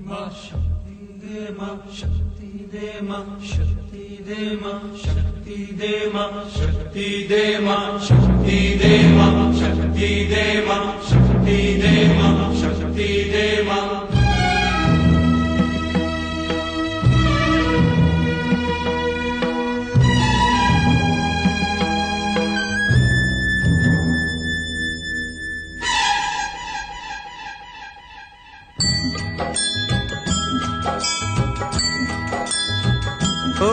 मां शक्ति दे मां शक्ति दे मां शक्ति दे मां शक्ति दे मां शक्ति दे मां शक्ति दे मां शक्ति दे मां शक्ति दे मां शक्ति दे मां ओ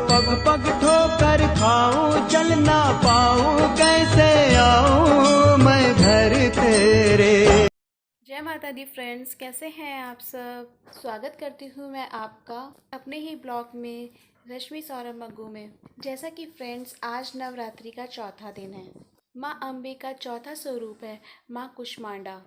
पग पग ठोकर खाऊं, चल ना पाऊं, कैसे आऊं मैं घर तेरे। जय माता दी फ्रेंड्स, कैसे हैं आप सब। स्वागत करती हूँ मैं आपका अपने ही ब्लॉग में, रश्मि सौरभ मग्गू में। जैसा कि फ्रेंड्स, आज नवरात्रि का चौथा दिन है। माँ अम्बे का चौथा स्वरूप है माँ कुष्मांडा।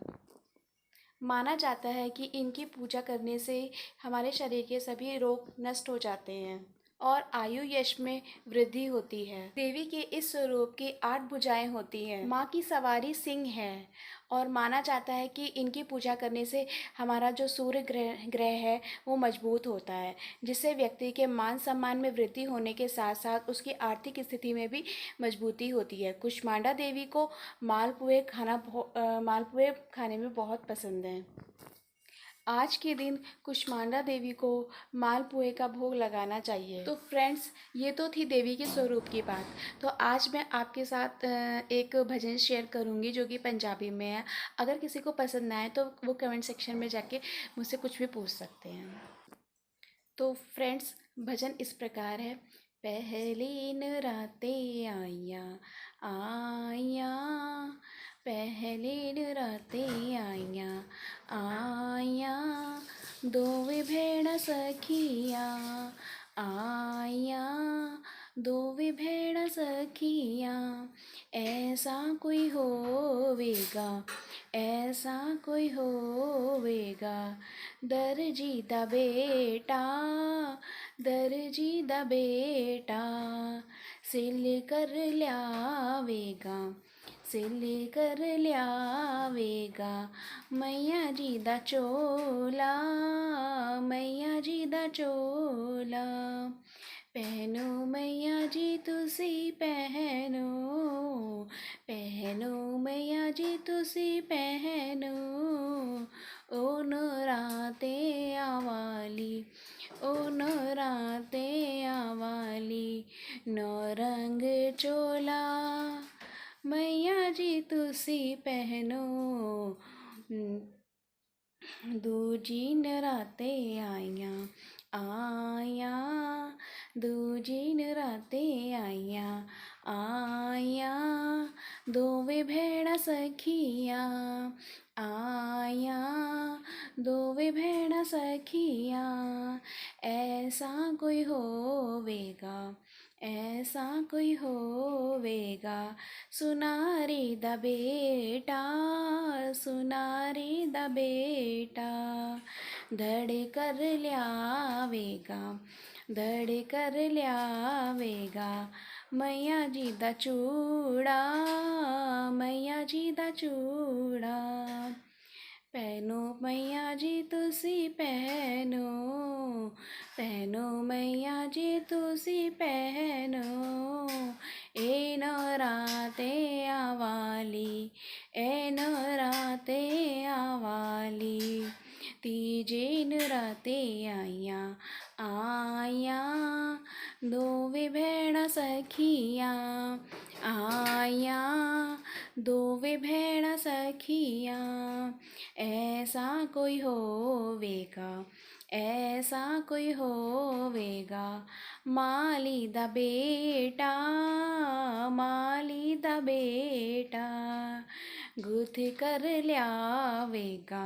माना जाता है कि इनकी पूजा करने से हमारे शरीर के सभी रोग नष्ट हो जाते हैं और आयु यश में वृद्धि होती है। देवी के इस स्वरूप की 8 भुजाएं होती हैं। माँ की सवारी सिंह है और माना जाता है कि इनकी पूजा करने से हमारा जो सूर्य ग्रह है वो मजबूत होता है, जिससे व्यक्ति के मान सम्मान में वृद्धि होने के साथ साथ उसकी आर्थिक स्थिति में भी मजबूती होती है। कुष्मांडा देवी को मालपुए खाने में बहुत पसंद है। आज के दिन कुष्मांडा देवी को मालपुए का भोग लगाना चाहिए। तो फ्रेंड्स, ये तो थी देवी के स्वरूप की बात। तो आज मैं आपके साथ एक भजन शेयर करूँगी जो कि पंजाबी में है। अगर किसी को पसंद ना आए तो वो कमेंट सेक्शन में जाके मुझसे कुछ भी पूछ सकते हैं। तो फ्रेंड्स, भजन इस प्रकार है। पहली नरातें आइयाँ आइयाँ, पहली नरातें आइयाँ आइयाँ, दोवे भेड़ सखियाँ आइयाँ, दोवे भेड़ सखियाँ। ऐसा कोई होवेगा, ऐसा कोई होवेगा, दर्जी दा बेटा, दर्जी दा बेटा, सिल कर ल्यावेगा, सिल कर ल्यावेगा, मैया जी दा चोला, मैया जी दा चोला। पहनो मैया जी तुसी पहनो, पहनो मैया जी तुसी पहनो, ओ नराते आवाली, ओ नराते आवाली, नौरंग चोला, मैया जी तुसी पहनो। दूजी नराते आइयाँ आइयाँ, दूजी नराते आइयाँ आइयाँ, दोवे भेड़ा सखियाँ आइयाँ, दोवे भेड़ा सखियाँ। ऐसा कोई होवेगा, ऐसा कोई होवेगा, सुनारी दा बेटा, सुनारी दा बेटा, धड़ कर ल्यावेगा, धड़ कर ल्यावेगा, मैया जी दा चूड़ा, मैया जी दा चूड़ा। पहनो मैया जी तुसी पहनो, पहनो मैया जी तुसी पहनो, ए नराते आवाली, ए नराते आवाली, तीजे नराते आइयाँ आइयाँ, दोवे भेड़ा सखियाँ आइयाँ, दोवे भेड़ा सखियाँ। ऐसा कोई होवेगा, ऐसा कोई होवेगा, माली दा बेटा, माली दा बेटा, गुथ कर ल्यावेगा,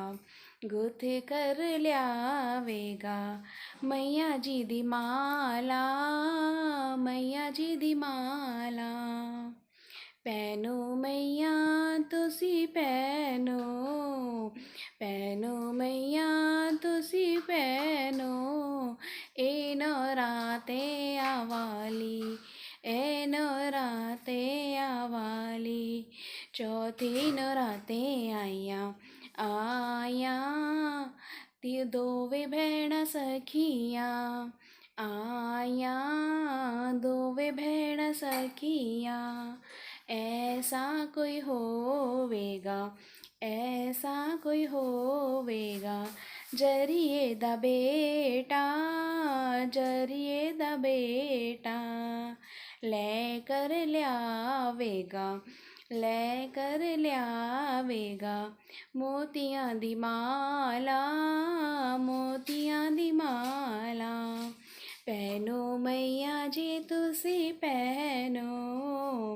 गुथ कर ल्यावेगा, मैया जी दी माला, मैया जी दी माला। पहनो मैया तुसी पहनो, पहनो मैया तुसी पहनो, ए नराते आवाली, ए नराते आवाली, चौथी नराते आइयाँ आइयाँ, ती दोवे भैण सखियाँ आया, दोवे भैण सखियाँ। ऐसा कोई होवेगा, ऐसा कोई होवेगा, जरिए दा बेटा, जरिए दा बेटा, लेकर ल्यावेगा, लेकर ल्यावेगा, मोतियां दी माला, मोतियां दी माला। पहनो मैया जी तुसी पहनो,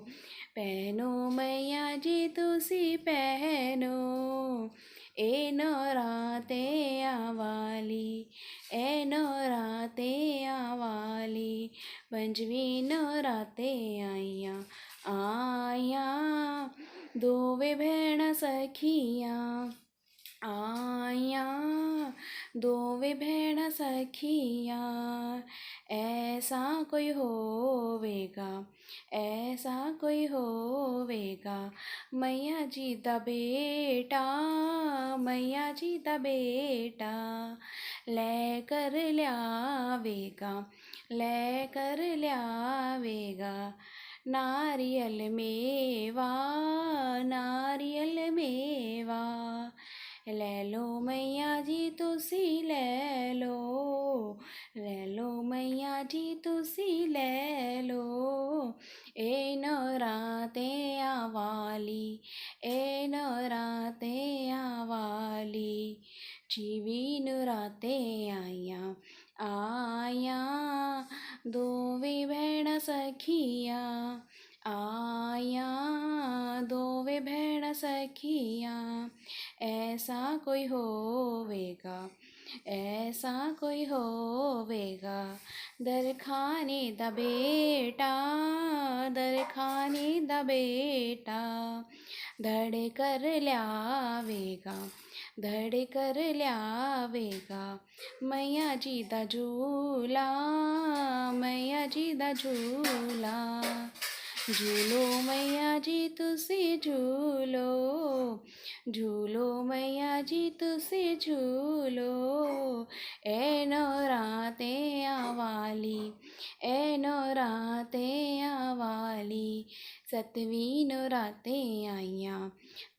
पहनो मैया जी तुसी पहनो, ए नौराते आवाली, ए नौराते आवाली, पंजवी नौराते आइयां, आइयां, दोवे भैण सखियाँ आइयां, दोवे भैण सखियाँ। ऐसा कोई होवेगा, ऐसा कोई होवेगा, मैया जी दा बेटा, मैया जी दा बेटा, लेकर ल्यावेगा, लेकर ल्यावेगा, नारियल मेवा, नारियल मेवा, ले लो मैया जी तुसी ले लो, ले लो मैया जी तुसी ले लो, ए नौराते आवाली, ए नौराते आवाली, जीवी नौराते आइयां, आइयां, दोवे भैण सखियाँ आइयां, दोवे भैण सखियाँ। ऐसा कोई होवेगा, ऐसा कोई होवेगा, दरखाने दा बेटा, दरखाने दा बेटा, धड़ कर ल्यावेगा, धड़ कर ल्यावेगा, मैया जी दा झूला, मैया जी दा झूला, झूलो मैया जी तुसी झूलो, झूलो मैया जी तुसी झूलो, ए नौराते आवाली, ए नौराते आवाली, सतवीं नौराते आइयां,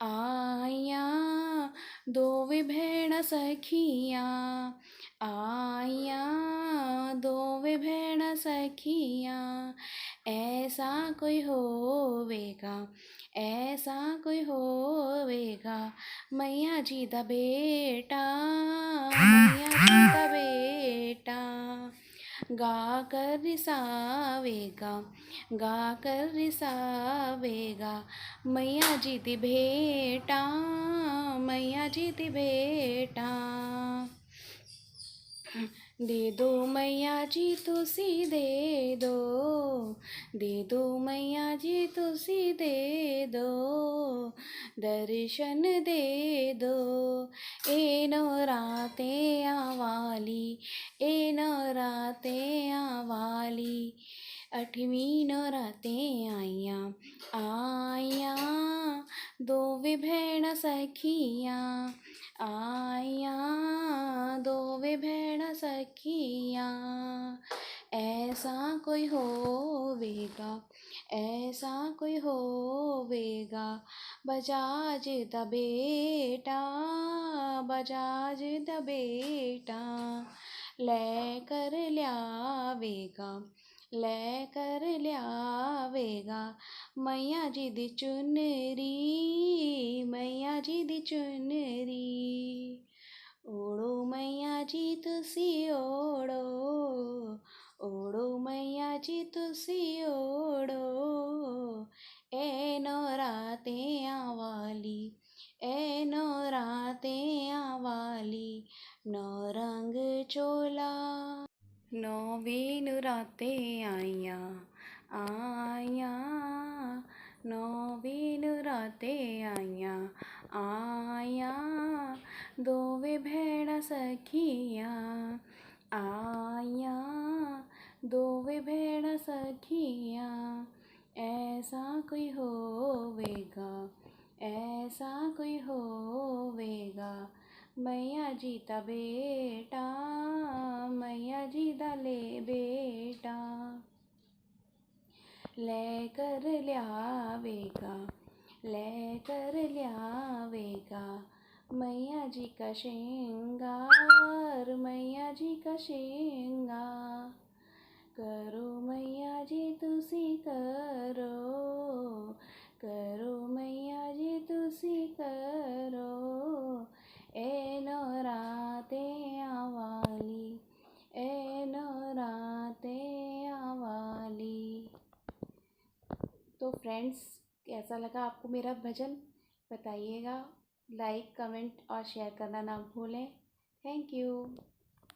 आइयां, दोवे भैण सखियाँ आइयां, दोवे भैण सखियाँ। ऐसा कोई होवेगा, ऐसा कोई होवेगा, मैया जी दा बेटा, मैया जी दा बेटा, गा कर रिसावेगा, गा कर रिसावेगा, मैया जी दी भेटा, मैया जी दी भेटा, दे दो मैया जी तुसी दे दो, दे दो मैया जी तुसी दे दो, दर्शन दे दो, ए नौराते आवाली, ए नौराते आवाली, अठवीं नौराते आइयां, आइयां, दोवे भैण सखियाँ आइयां, दोवे भैण सखियाँ। ऐसा कोई होवेगा, ऐसा कोई होवेगा, बजाज दा बेटा, बजाज दा बेटा, लेकर ल्यावेगा, लेकर ल्यावेगा, मैया जी दी चुनरी, मैया जी दी चुनरी, ओढ़ो मैया जी तुसी ओढ़ो, ओढ़ो मैया जी तुसी ओढ़ो, ए नौराते आवाली, ए नौराते आवाली, नौरंग चोला, नौवीं नौराते आइयां, आइयां, नौवीं नौराते आइयां, आइयां, दोवे भैण सखियाँ आइयां, दोवे भैण सखियाँ। ऐसा कोई होवेगा, ऐसा कोई होवेगा, मैया जी दा बेटा, मैया जी दा ले बेटा, लेकर ल्यावेगा, लेकर ल्यावेगा, मैया जी का श्रृंगार, मैया जी का श्रृंगार। करो मैया जी तुसी करो, करो मैया जी तुसी करो, ए नौराते आवाली, ए नौराते आवाली। तो फ्रेंड्स, कैसा लगा आपको मेरा भजन बताइएगा। लाइक, कमेंट और शेयर करना ना भूलें। Thank you.